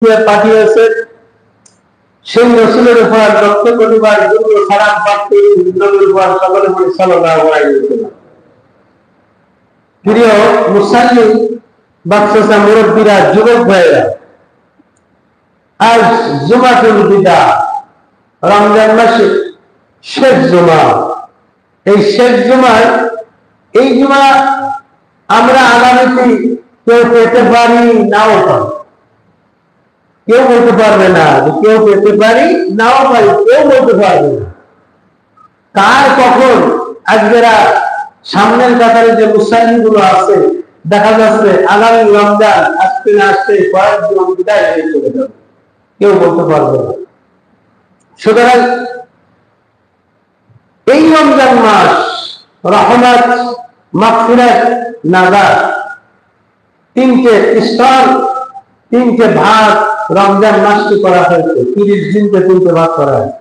পাঠিয়েছে, সেই রাসূলের উপর লক্ষ কোটিবার দুরূদ ও সালাম পাঠ করে নবীর উপর সকলে বলে সাল্লাল্লাহু আলাইহি ওয়াসাল্লাম। প্রিয় মুসল্লি, বাচ্চা মুরব্বীরা, যুবক ভাইয়েরা, আজ জুমাতুল বিদা, রমজান মাসের শেষ জুমা। এই শেষ জুমায়, এই জুমা আমরা আগামীতে কেউ পেতে পারি, নাও পারি। কেউ বলতে পারবে না যে কেউ পেতে পারি, নাও পারি, কেউ বলতে পারবে না কার কখন। আজকেরা সামনের কাতারে যে মুসল্লি গুলো আছে, দেখা যাচ্ছে আগামী রমজান আসতে না আসতে কয়েকজন বিদায় হয়ে চলে যাবে, কেউ বলতে পারবে না। সুতরাং এই রমজান মাস রহমত, মাগফিরাত, নাজাত, তিনটে স্তর, তিনটে ভাগ রমজান মাসটি করা হয়েছে। 30 দিনকে তিনটে ভাগ করা হয়েছে।